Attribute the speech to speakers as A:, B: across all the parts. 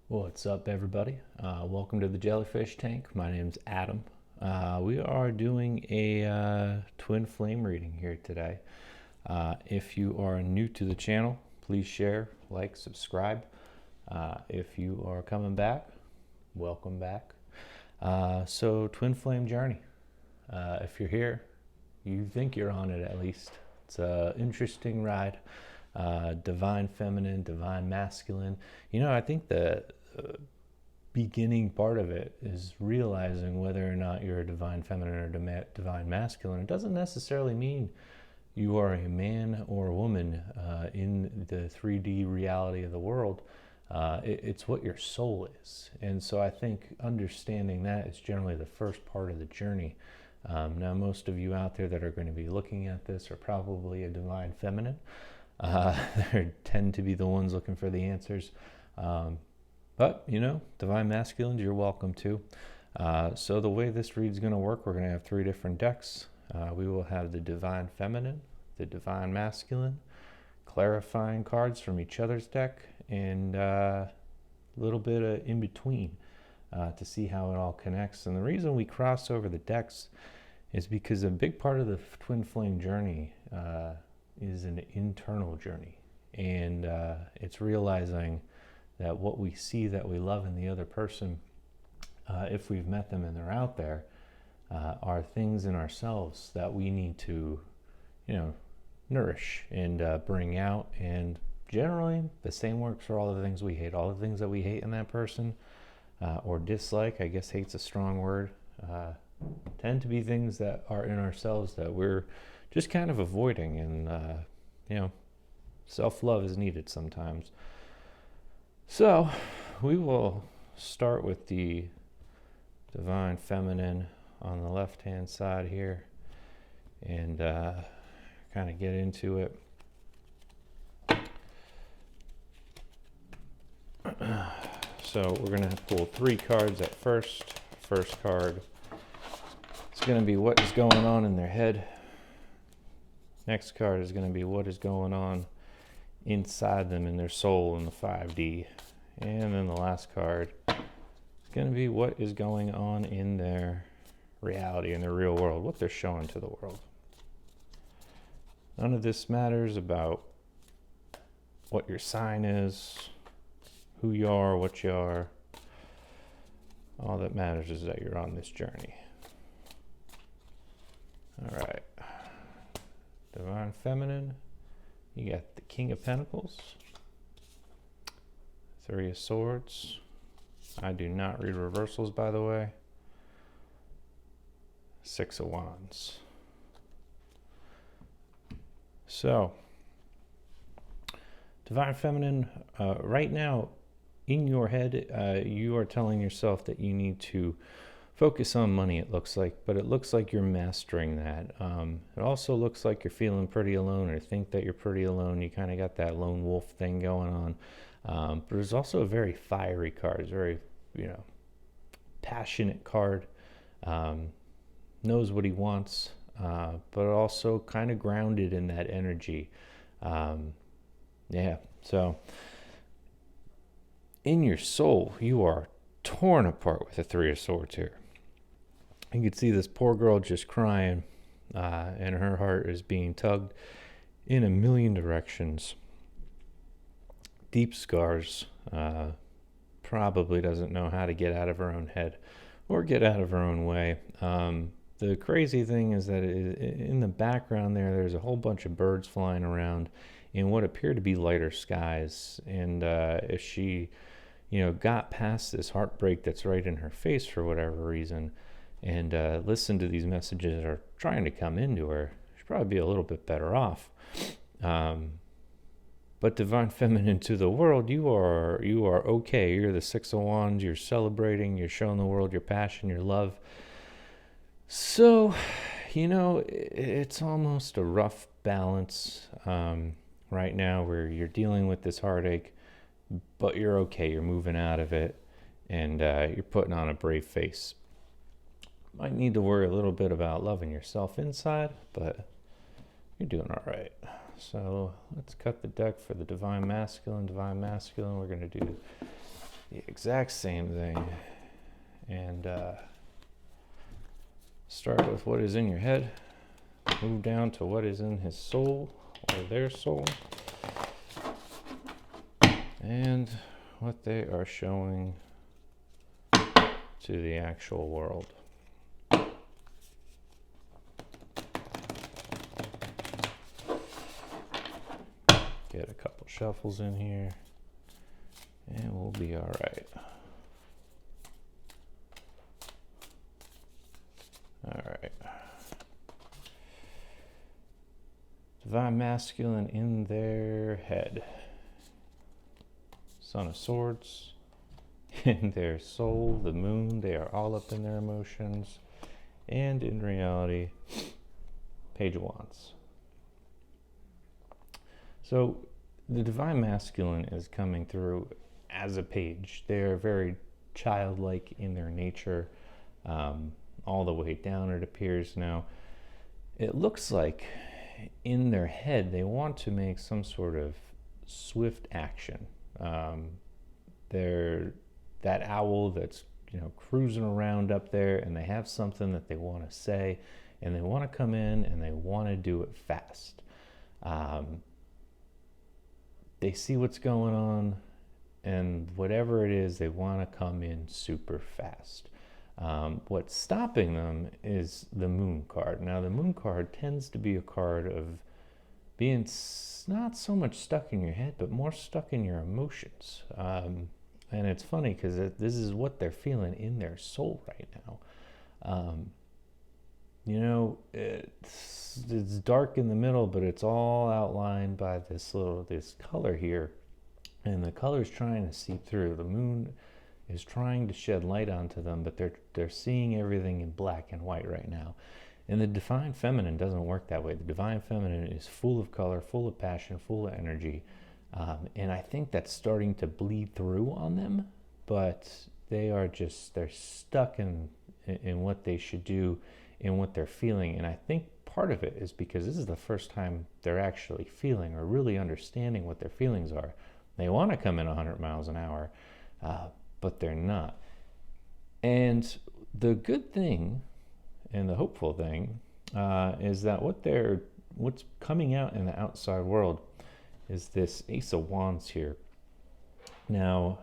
A: What's up, everybody? Welcome to the Jellyfish Tank. My name's Adam. We are doing a twin flame reading here today. If you are new to the channel, please share, like, subscribe. If you are coming back, welcome back. So, twin flame journey. If you're here, you think you're on it at least. It's an interesting ride. Divine feminine, divine masculine. I think the beginning part of it is realizing whether or not you're a divine feminine or divine masculine. It doesn't necessarily mean you are a man or a woman in the 3D reality of the world. It's what your soul is. And so I think understanding that is generally the first part of the journey. Now, most of you out there that are going to be looking at this are probably a divine feminine. They tend to be the ones looking for the answers. But, divine masculines, you're welcome to. So the way this read's going to work, we're going to have 3 different decks. We will have the divine feminine, the divine masculine, clarifying cards from each other's deck, and a little bit of in between to see how it all connects. And the reason we cross over the decks is because a big part of the twin flame journey is an internal journey. And it's realizing that what we see that we love in the other person, if we've met them and they're out there, are things in ourselves that we need to, nourish and bring out. And generally, the same works for all the things we hate. All the things that we hate in that person or dislike, I guess hate's a strong word, tend to be things that are in ourselves that we're just kind of avoiding. And, self-love is needed sometimes. So we will start with the divine feminine on the left-hand side here and kind of get into it. So we're going to pull 3 cards at first. First card is going to be what is going on in their head. Next card is going to be what is going on inside them in their soul in the 5D. And then the last card is going to be what is going on in their reality, in their real world, what they're showing to the world. None of this matters about what your sign is, who you are, what you are. All that matters is that you're on this journey. All right. Divine feminine. You got the King of Pentacles, 3 of Swords. I do not read reversals, by the way. 6 of Wands. So, divine feminine, right now in your head, you are telling yourself that you need to focus on money, it looks like, but it looks like you're mastering that. It also looks like you're feeling pretty alone or think that you're pretty alone. You kind of got that lone wolf thing going on. But there's also a very fiery card. It's a very, passionate card. Knows what he wants, but also kind of grounded in that energy. So in your soul, you are torn apart with the 3 of Swords here. You can see this poor girl just crying, and her heart is being tugged in a million directions. Deep scars, probably doesn't know how to get out of her own head or get out of her own way. The crazy thing is that in the background there's a whole bunch of birds flying around in what appear to be lighter skies. And if she, got past this heartbreak that's right in her face for whatever reason, and listen to these messages that are trying to come into her, she'd probably be a little bit better off. But divine feminine to the world, you are okay. You're the 6 of Wands. You're celebrating. You're showing the world your passion, your love. So, it's almost a rough balance right now where you're dealing with this heartache, but you're okay. You're moving out of it, and you're putting on a brave face. Might need to worry a little bit about loving yourself inside, but you're doing all right. So let's cut the deck for the divine masculine. Divine masculine, we're going to do the exact same thing and start with what is in your head, move down to what is in his soul or their soul, and what they are showing to the actual world. Get a couple shuffles in here and we'll be all right. All right. Divine Masculine in their head. Son of Swords. In their soul, the Moon, they are all up in their emotions. And in reality, Page of Wands. So the Divine Masculine is coming through as a page. They are very childlike in their nature, all the way down it appears. Now, it looks like in their head they want to make some sort of swift action. They're that owl that's cruising around up there, and they have something that they want to say, and they want to come in and they want to do it fast. They see what's going on, and whatever it is, they want to come in super fast. What's stopping them is the Moon card. Now, the Moon card tends to be a card of being not so much stuck in your head, but more stuck in your emotions. And it's funny because this is what they're feeling in their soul right now. It's dark in the middle, but it's all outlined by this color here, and the color is trying to seep through. The Moon is trying to shed light onto them, but they're seeing everything in black and white right now. And the Divine Feminine doesn't work that way. The Divine Feminine is full of color, full of passion, full of energy. And I think that's starting to bleed through on them, but they're stuck in what they should do, in what they're feeling. And I think part of it is because this is the first time they're actually feeling or really understanding what their feelings are. They want to come in 100 miles an hour, but they're not. And the good thing and the hopeful thing is that what's coming out in the outside world is this Ace of Wands here. Now,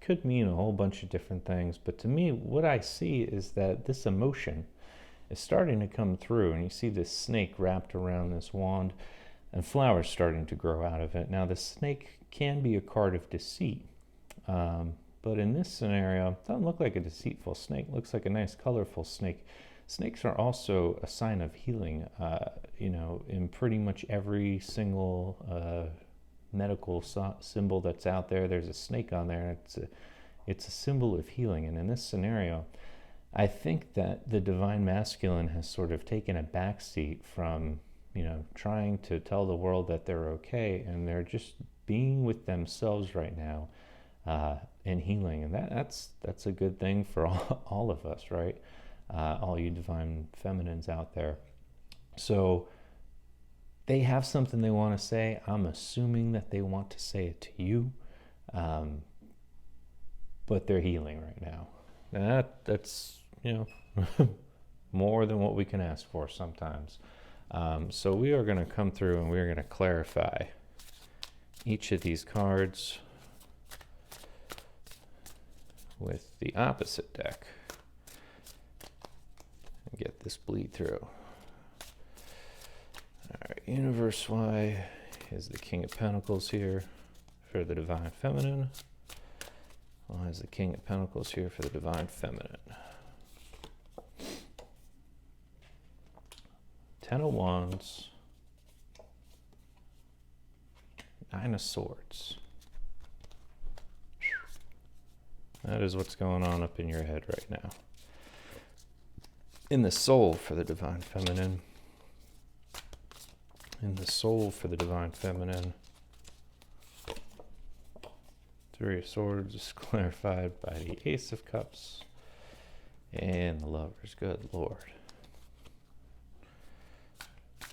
A: could mean a whole bunch of different things, but to me, what I see is that this emotion is starting to come through, and you see this snake wrapped around this wand, and flowers starting to grow out of it. Now, the snake can be a card of deceit, but in this scenario, it doesn't look like a deceitful snake. It looks like a nice, colorful snake. Snakes are also a sign of healing. In pretty much every single medical symbol that's out there, there's a snake on there. It's a symbol of healing. And in this scenario, I think that the Divine Masculine has sort of taken a backseat from, trying to tell the world that they're okay, and they're just being with themselves right now and healing. And that's a good thing for all of us, right? All you Divine Feminines out there. So they have something they want to say. I'm assuming that they want to say it to you, but they're healing right now. And that's more than what we can ask for sometimes. So we are going to come through and we're going to clarify each of these cards with the opposite deck and get this bleed through. All right, Universe Y is the King of Pentacles here for the Divine Feminine. Well, has the King of Pentacles here for the Divine Feminine. Ten of Wands, Nine of Swords. That is what's going on up in your head right now. In the soul for the Divine Feminine. In the soul for the Divine Feminine. Three of Swords is clarified by the Ace of Cups. And the Lovers, good Lord.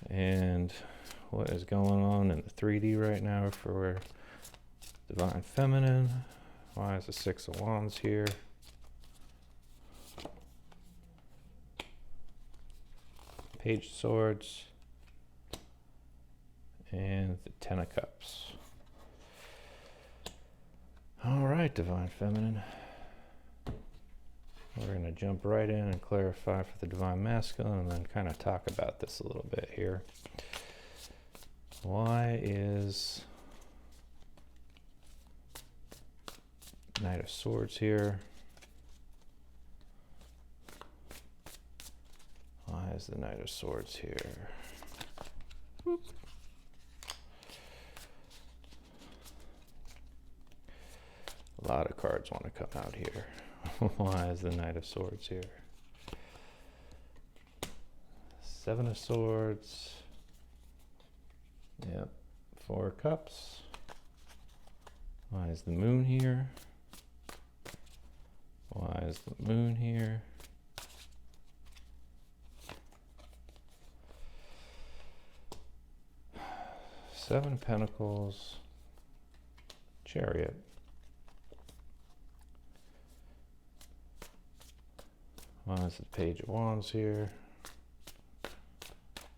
A: And what is going on in the 3D right now for Divine Feminine. Why is the Six of Wands here? Page of Swords. And the Ten of Cups. All right, Divine Feminine. We're going to jump right in and clarify for the Divine Masculine and then kind of talk about this a little bit here. Why is Knight of Swords here? Why is the Knight of Swords here? Whoop. A lot of cards want to come out here. Why is the Knight of Swords here? Seven of Swords. Yep. Four of Cups. Why is the Moon here? Why is the Moon here? Seven of Pentacles. Chariot. Why is the Page of Wands here?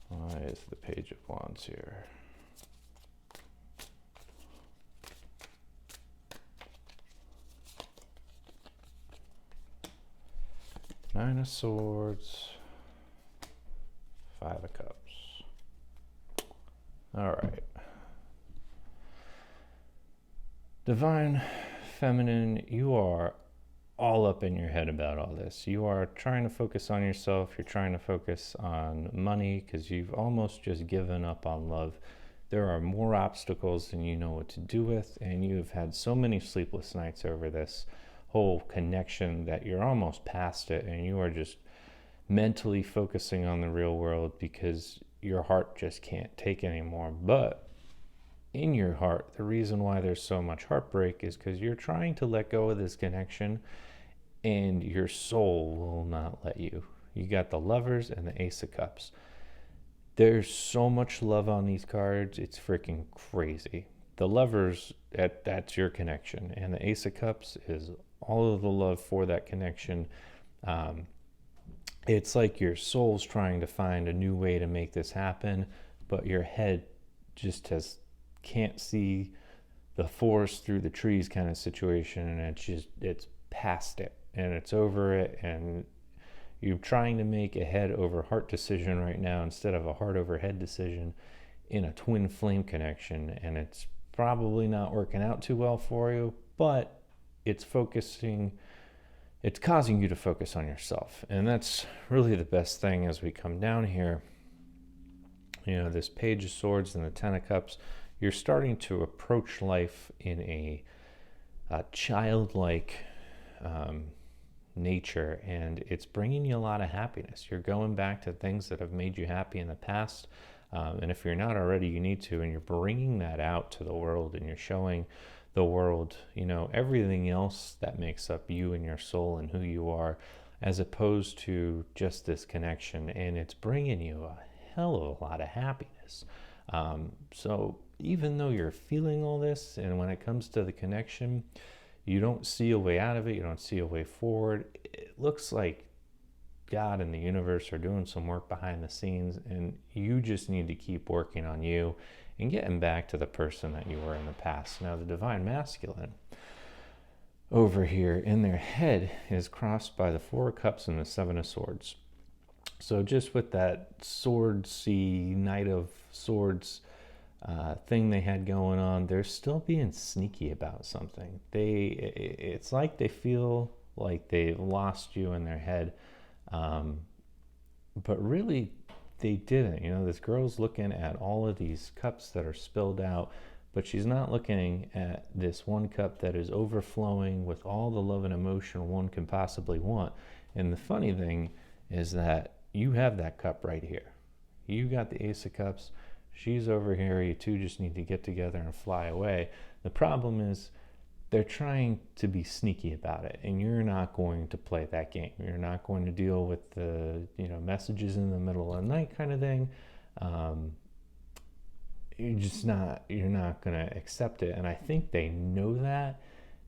A: Why is the Page of Wands here? Nine of Swords. Five of Cups. All right. Divine Feminine, you are all up in your head about all this. You are trying to focus on yourself. You're trying to focus on money because you've almost just given up on love. There are more obstacles than you know what to do with, and you have had so many sleepless nights over this whole connection that you're almost past it, and you are just mentally focusing on the real world because your heart just can't take anymore. But in your heart, the reason why there's so much heartbreak is because you're trying to let go of this connection and your soul will not let you. You got the Lovers and the Ace of Cups. There's so much love on these cards, it's freaking crazy. The Lovers, that's your connection, and the Ace of Cups is all of the love for that connection. It's like your soul's trying to find a new way to make this happen, but your head just can't see the forest through the trees kind of situation, and it's past it and it's over it, and you're trying to make a head over heart decision right now instead of a heart over head decision in a twin flame connection, and it's probably not working out too well for you, but it's causing you to focus on yourself, and that's really the best thing as we come down here. You know, this Page of Swords and the Ten of Cups, you're starting to approach life in a childlike nature, and it's bringing you a lot of happiness. You're going back to things that have made you happy in the past, and if you're not already, you need to, and you're bringing that out to the world, and you're showing the world, you know, everything else that makes up you and your soul and who you are, as opposed to just this connection, and it's bringing you a hell of a lot of happiness. So even though you're feeling all this, and when it comes to the connection, you don't see a way out of it, you don't see a way forward, it looks like God and the universe are doing some work behind the scenes, and you just need to keep working on you and getting back to the person that you were in the past. Now, the Divine Masculine over here in their head is crossed by the Four of Cups and the Seven of Swords. So just with that swordsy Knight of Swords thing they had going on, they're still being sneaky about something. It's like they feel like they've lost you in their head, but really they didn't. You know, this girl's looking at all of these cups that are spilled out, but she's not looking at this one cup that is overflowing with all the love and emotion one can possibly want. And the funny thing is that you have that cup right here. You got the Ace of Cups. She's over here. You two just need to get together and fly away. The problem is they're trying to be sneaky about it, and you're not going to play that game. You're not going to deal with the, you know, messages in the middle of the night kind of thing. you're not going to accept it. And I think they know that.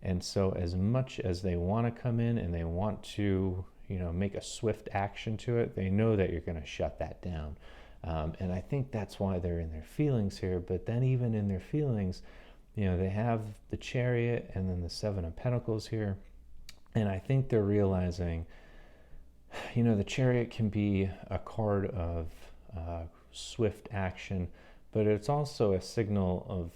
A: And so as much as they want to come in and they want to, make a swift action to it, they know that you're going to shut that down. And I think that's why they're in their feelings here. But then even in their feelings, they have the Chariot and then the Seven of Pentacles here. And I think they're realizing, the Chariot can be a card of swift action, but it's also a signal of,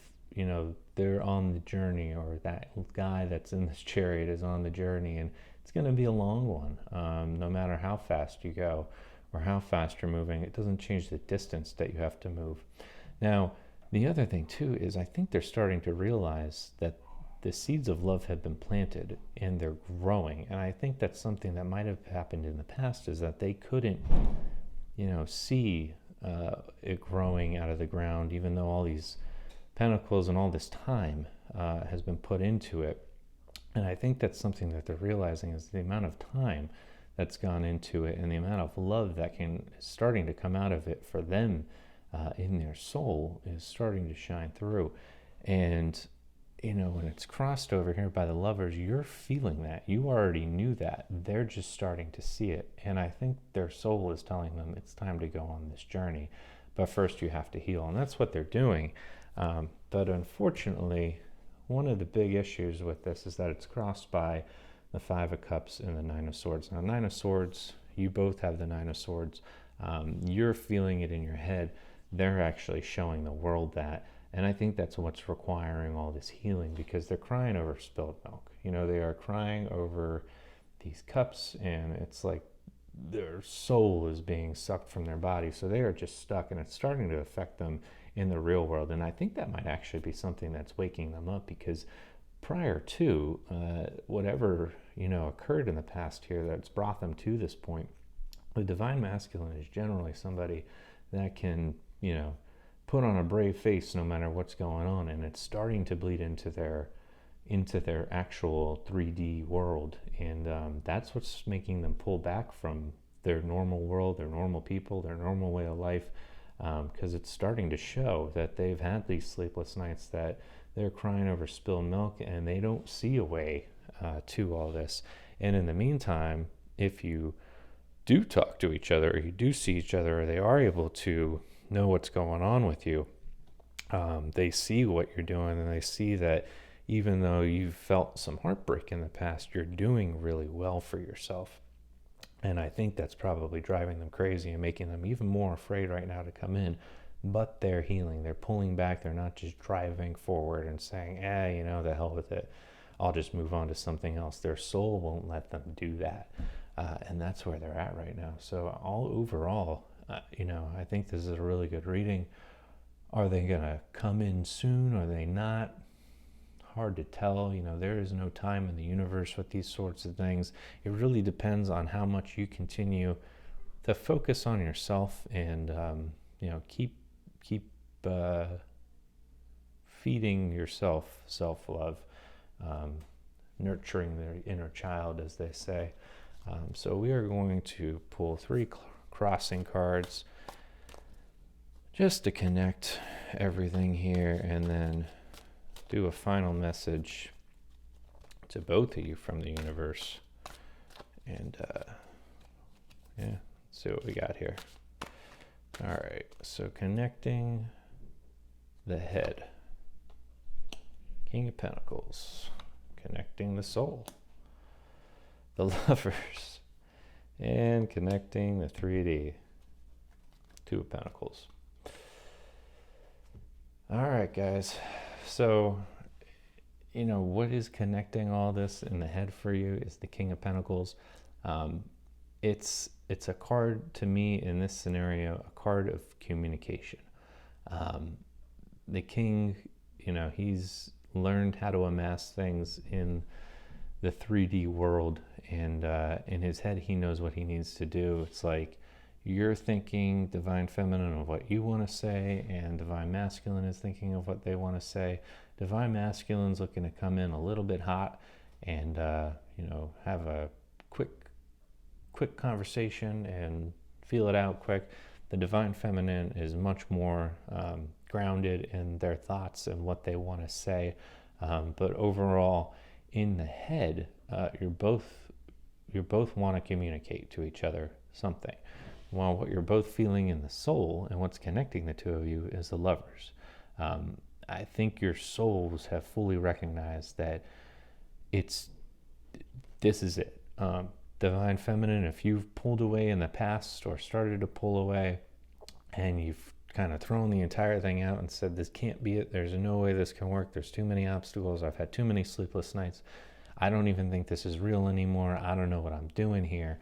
A: they're on the journey, or that guy that's in this Chariot is on the journey, and it's going to be a long one. No matter how fast you go or how fast you're moving, it doesn't change the distance that you have to move. Now, the other thing too is I think they're starting to realize that the seeds of love have been planted and they're growing. And I think that's something that might have happened in the past, is that they couldn't, see it growing out of the ground, even though all these pentacles and all this time has been put into it. And I think that's something that they're realizing, is the amount of time that's gone into it and the amount of love that is starting to come out of it for them in their soul is starting to shine through. And when it's crossed over here by the Lovers, you're feeling that. You already knew that. They're just starting to see it. And I think their soul is telling them it's time to go on this journey. But first you have to heal. And that's what they're doing. But unfortunately, one of the big issues with this is that it's crossed by the Five of Cups and the Nine of Swords. Now, Nine of Swords, you both have the Nine of Swords. You're feeling it in your head. They're actually showing the world that. And I think that's what's requiring all this healing, because they're crying over spilled milk. They are crying over these cups, and it's like their soul is being sucked from their body. So they are just stuck, and it's starting to affect them in the real world. And I think that might actually be something that's waking them up, because prior to whatever, occurred in the past here that's brought them to this point, the Divine Masculine is generally somebody that can, put on a brave face no matter what's going on, and it's starting to bleed into their actual 3D world. And that's what's making them pull back from their normal world, their normal people, their normal way of life, because it's starting to show that they've had these sleepless nights, that they're crying over spilled milk, and they don't see a way to all this. And in the meantime, if you do talk to each other, or you do see each other, or they are able to know what's going on with you, they see what you're doing, and they see that even though you've felt some heartbreak in the past, you're doing really well for yourself. And I think that's probably driving them crazy and making them even more afraid right now to come in. But they're healing. They're pulling back. They're not just driving forward and saying, the hell with it. I'll just move on to something else. Their soul won't let them do that. And that's where they're at right now. So all overall, I think this is a really good reading. Are they going to come in soon? Are they not? Hard to tell. There is no time in the universe with these sorts of things. It really depends on how much you continue to focus on yourself and, keep feeding yourself self-love, nurturing the inner child, as they say. So we are going to pull 3 crossing cards just to connect everything here, and then do a final message to both of you from the universe. And let's see what we got here. All right, so connecting the head, King of Pentacles, connecting the soul, the Lovers, and connecting the 3D, Two of Pentacles. All right, guys. So, what is connecting all this in the head for you is the King of Pentacles. It's a card, to me, in this scenario, a card of communication. The King, he's learned how to amass things in the 3D world, and in his head, he knows what he needs to do. It's like you're thinking Divine Feminine of what you want to say, and Divine Masculine is thinking of what they want to say. Divine Masculine's looking to come in a little bit hot and, have a quick conversation and feel it out quick. The Divine Feminine is much more grounded in their thoughts and what they want to say. But overall, in the head, you're both want to communicate to each other something. Well, what you're both feeling in the soul and what's connecting the two of you is the lovers. I think your souls have fully recognized that this is it. Divine Feminine, if you've pulled away in the past or started to pull away and you've kind of thrown the entire thing out and said, this can't be it, there's no way this can work, there's too many obstacles, I've had too many sleepless nights, I don't even think this is real anymore, I don't know what I'm doing here.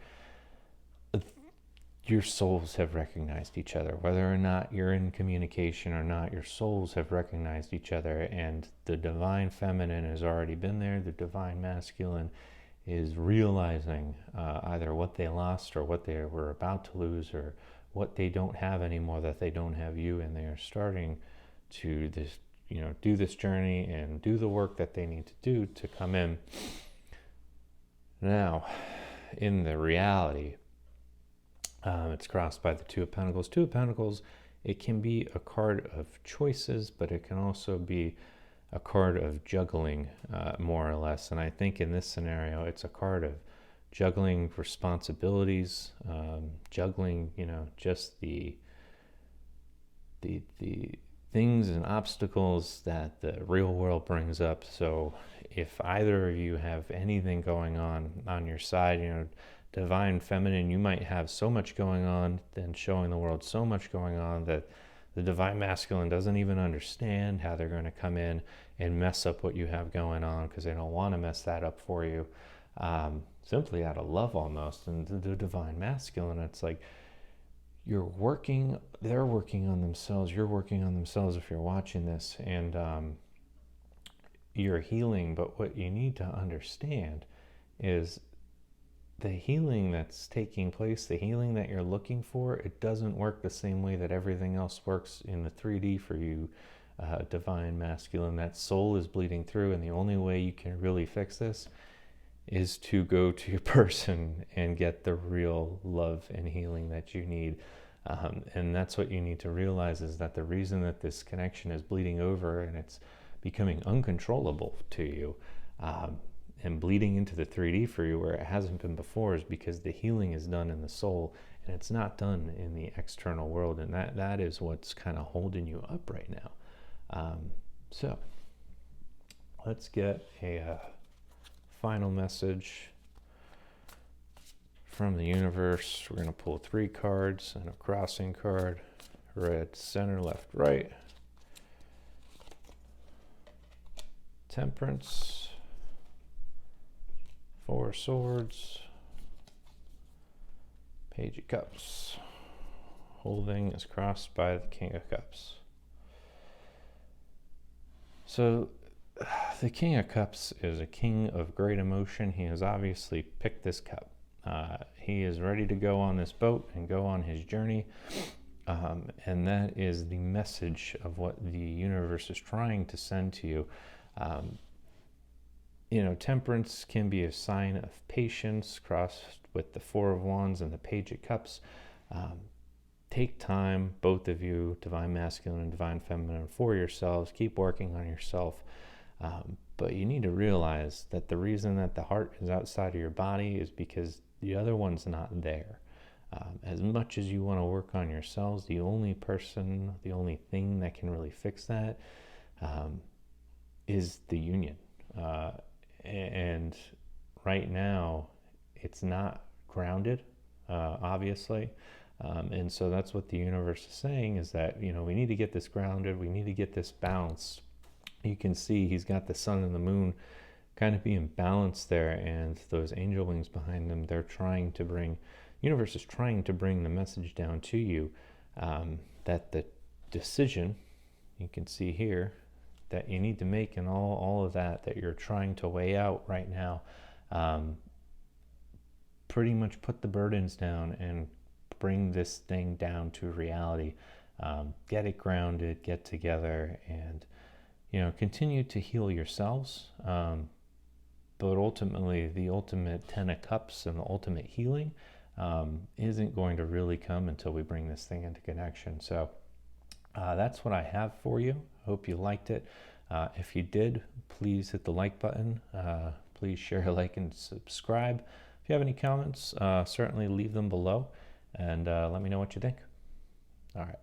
A: Your souls have recognized each other. Whether or not you're in communication or not, your souls have recognized each other, and the Divine Feminine has already been there. The Divine Masculine is realizing either what they lost or what they were about to lose, or what they don't have anymore, that they don't have you, and they are starting to do this journey and do the work that they need to do to come in. Now, in the reality, it's crossed by the Two of Pentacles. Two of Pentacles, it can be a card of choices, but it can also be a card of juggling, more or less. And I think in this scenario, it's a card of juggling responsibilities, juggling, just the things and obstacles that the real world brings up. So if either of you have anything going on your side, Divine Feminine, you might have so much going on and showing the world so much going on that the Divine Masculine doesn't even understand how they're going to come in and mess up what you have going on, because they don't want to mess that up for you, simply out of love almost. And the Divine Masculine, it's like they're working on themselves, you're working on themselves if you're watching this, and you're healing. But what you need to understand is the healing that's taking place, the healing that you're looking for, it doesn't work the same way that everything else works in the 3D for you, Divine Masculine. That soul is bleeding through, and the only way you can really fix this is to go to your person and get the real love and healing that you need. And that's what you need to realize, is that the reason that this connection is bleeding over and it's becoming uncontrollable to you, and bleeding into the 3D for you where it hasn't been before, is because the healing is done in the soul and it's not done in the external world. And that is what's kind of holding you up right now. So let's get a final message from the universe. We're going to pull 3 cards and a crossing card: red, center, left, right. Temperance, 4 swords, Page of Cups. Holding is crossed by the King of Cups. So the King of Cups is a king of great emotion. He has obviously picked this cup. He is ready to go on this boat and go on his journey. And that is the message of what the universe is trying to send to you. Temperance can be a sign of patience, crossed with the 4 of Wands and the Page of Cups. Take time, both of you, Divine Masculine and Divine Feminine, for yourselves. Keep working on yourself. But you need to realize that the reason that the heart is outside of your body is because the other one's not there. As much as you want to work on yourselves, the only thing that can really fix that is the union. And right now, it's not grounded, obviously. And so that's what the universe is saying, is that, we need to get this grounded. We need to get this balanced. You can see he's got the sun and the moon kind of being balanced there, and those angel wings behind them, universe is trying to bring the message down to you, that the decision, you can see here, that you need to make, and all of that you're trying to weigh out right now, pretty much put the burdens down and bring this thing down to reality. Get it grounded, get together, and continue to heal yourselves. But ultimately, the ultimate 10 of Cups and the ultimate healing isn't going to really come until we bring this thing into connection. So That's what I have for you. Hope you liked it. If you did, please hit the like button. Please share, like, and subscribe. If you have any comments, certainly leave them below, and let me know what you think. All right.